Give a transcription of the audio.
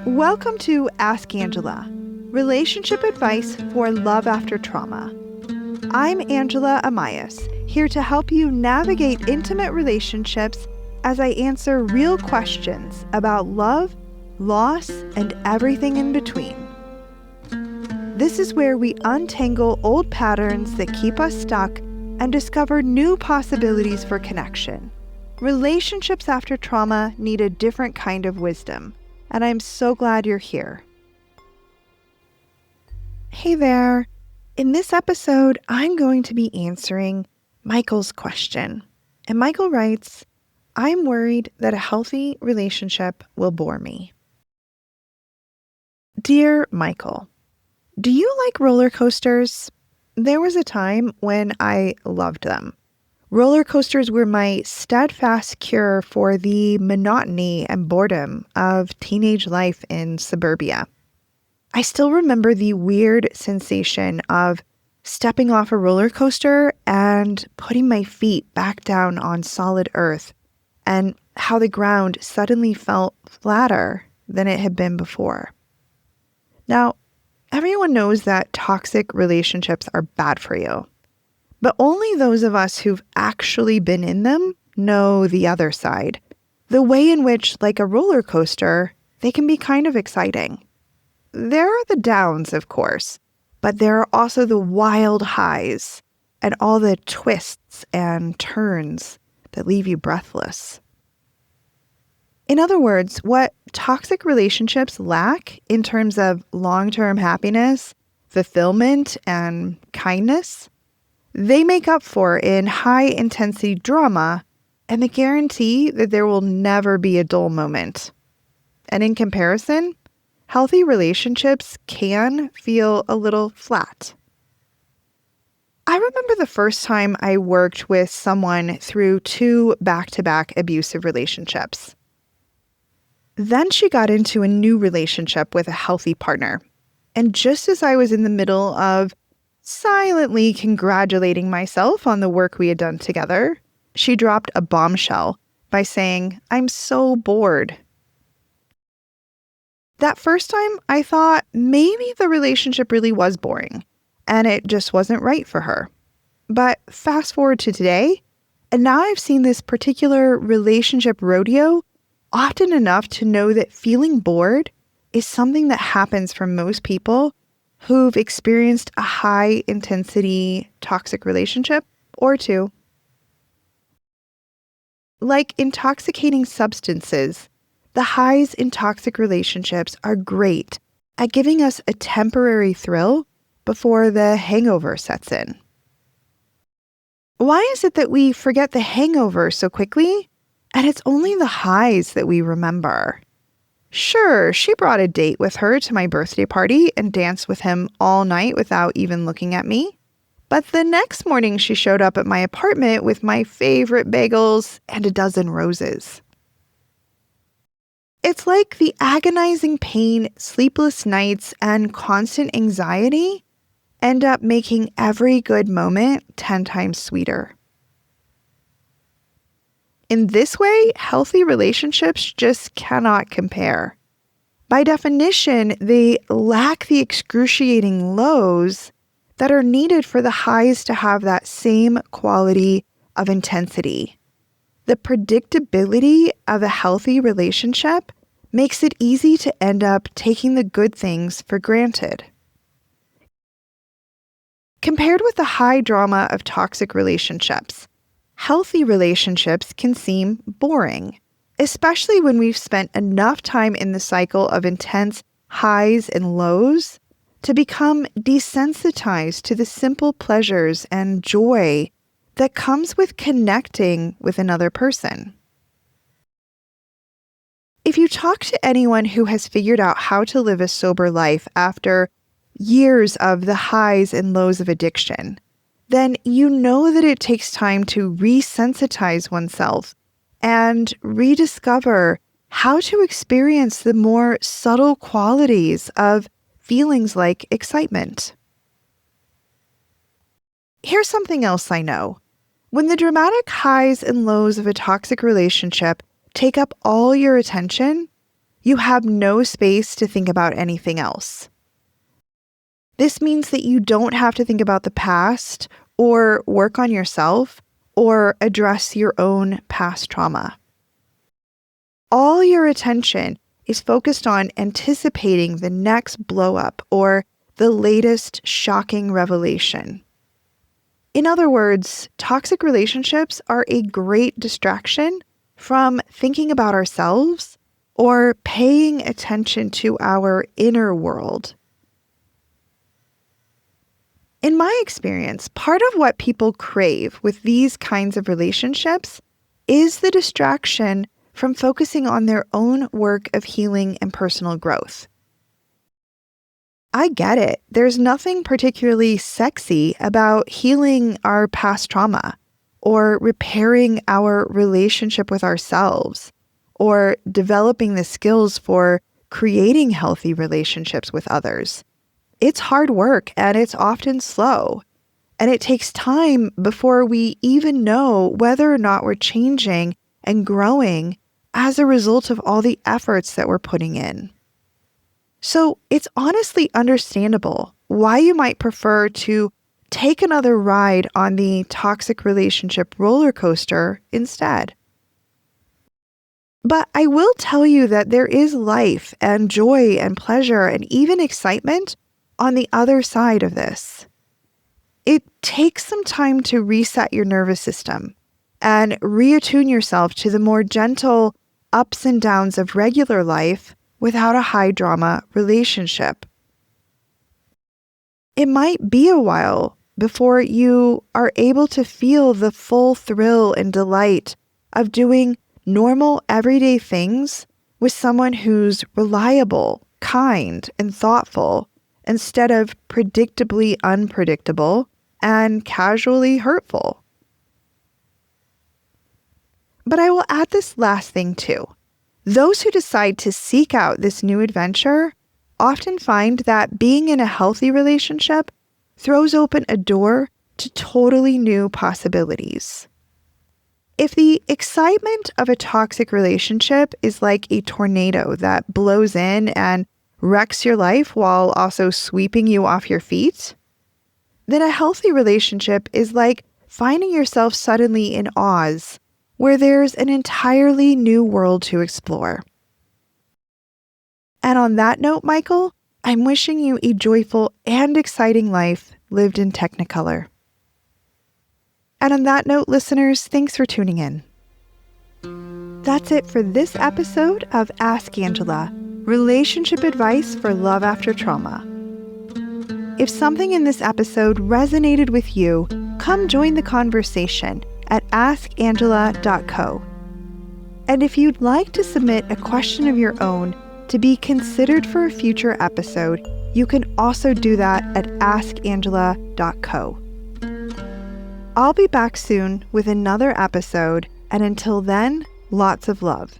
Welcome to Ask Angela, relationship advice for love after trauma. I'm Angela Amias, here to help you navigate intimate relationships as I answer real questions about love, loss, and everything in between. This is where we untangle old patterns that keep us stuck and discover new possibilities for connection. Relationships after trauma need a different kind of wisdom, and I'm so glad you're here. Hey there. In this episode, I'm going to be answering Michael's question. And Michael writes, I'm worried that a healthy relationship will bore me. Dear Michael, do you like roller coasters? There was a time when I loved them. Roller coasters were my steadfast cure for the monotony and boredom of teenage life in suburbia. I still remember the weird sensation of stepping off a roller coaster and putting my feet back down on solid earth, and how the ground suddenly felt flatter than it had been before. Now, everyone knows that toxic relationships are bad for you. But only those of us who've actually been in them know the other side. The way in which, like a roller coaster, they can be kind of exciting. There are the downs, of course, but there are also the wild highs and all the twists and turns that leave you breathless. In other words, what toxic relationships lack in terms of long-term happiness, fulfillment, and kindness, they make up for in high-intensity drama and the guarantee that there will never be a dull moment. And in comparison, healthy relationships can feel a little flat. I remember the first time I worked with someone through 2 back-to-back abusive relationships. Then she got into a new relationship with a healthy partner. And just as I was in the middle of silently congratulating myself on the work we had done together, she dropped a bombshell by saying, I'm so bored. That first time, I thought maybe the relationship really was boring, and it just wasn't right for her. But fast forward to today, and now I've seen this particular relationship rodeo often enough to know that feeling bored is something that happens for most people who've experienced a high-intensity toxic relationship or 2. Like intoxicating substances, the highs in toxic relationships are great at giving us a temporary thrill before the hangover sets in. Why is it that we forget the hangover so quickly, and it's only the highs that we remember? Sure, she brought a date with her to my birthday party and danced with him all night without even looking at me. But the next morning she showed up at my apartment with my favorite bagels and a dozen roses. It's like the agonizing pain, sleepless nights, and constant anxiety end up making every good moment 10 times sweeter. In this way, healthy relationships just cannot compare. By definition, they lack the excruciating lows that are needed for the highs to have that same quality of intensity. The predictability of a healthy relationship makes it easy to end up taking the good things for granted. Compared with the high drama of toxic relationships, healthy relationships can seem boring, especially when we've spent enough time in the cycle of intense highs and lows to become desensitized to the simple pleasures and joy that comes with connecting with another person. If you talk to anyone who has figured out how to live a sober life after years of the highs and lows of addiction, then you know that it takes time to re-sensitize oneself and rediscover how to experience the more subtle qualities of feelings like excitement. Here's something else I know. When the dramatic highs and lows of a toxic relationship take up all your attention, You have no space to think about anything else. This means that you don't have to think about the past or work on yourself or address your own past trauma. All your attention is focused on anticipating the next blow-up or the latest shocking revelation. In other words, toxic relationships are a great distraction from thinking about ourselves or paying attention to our inner world. In my experience, part of what people crave with these kinds of relationships is the distraction from focusing on their own work of healing and personal growth. I get it. There's nothing particularly sexy about healing our past trauma or repairing our relationship with ourselves or developing the skills for creating healthy relationships with others. It's hard work and it's often slow, and it takes time before we even know whether or not we're changing and growing as a result of all the efforts that we're putting in. So it's honestly understandable why you might prefer to take another ride on the toxic relationship roller coaster instead. But I will tell you that there is life and joy and pleasure and even excitement on the other side of this. It takes some time to reset your nervous system and reattune yourself to the more gentle ups and downs of regular life without a high-drama relationship. It might be a while before you are able to feel the full thrill and delight of doing normal, everyday things with someone who's reliable, kind, and thoughtful instead of predictably unpredictable and casually hurtful. But I will add this last thing too. Those who decide to seek out this new adventure often find that being in a healthy relationship throws open a door to totally new possibilities. If the excitement of a toxic relationship is like a tornado that blows in and wrecks your life while also sweeping you off your feet, then a healthy relationship is like finding yourself suddenly in Oz, where there's an entirely new world to explore. And on that note, Michael, I'm wishing you a joyful and exciting life lived in Technicolor. And on that note, listeners, thanks for tuning in. That's it for this episode of Ask Angela, Relationship Advice for Love After Trauma. If something in this episode resonated with you, come join the conversation at askangela.co. And if you'd like to submit a question of your own to be considered for a future episode, you can also do that at askangela.co. I'll be back soon with another episode, and until then, lots of love.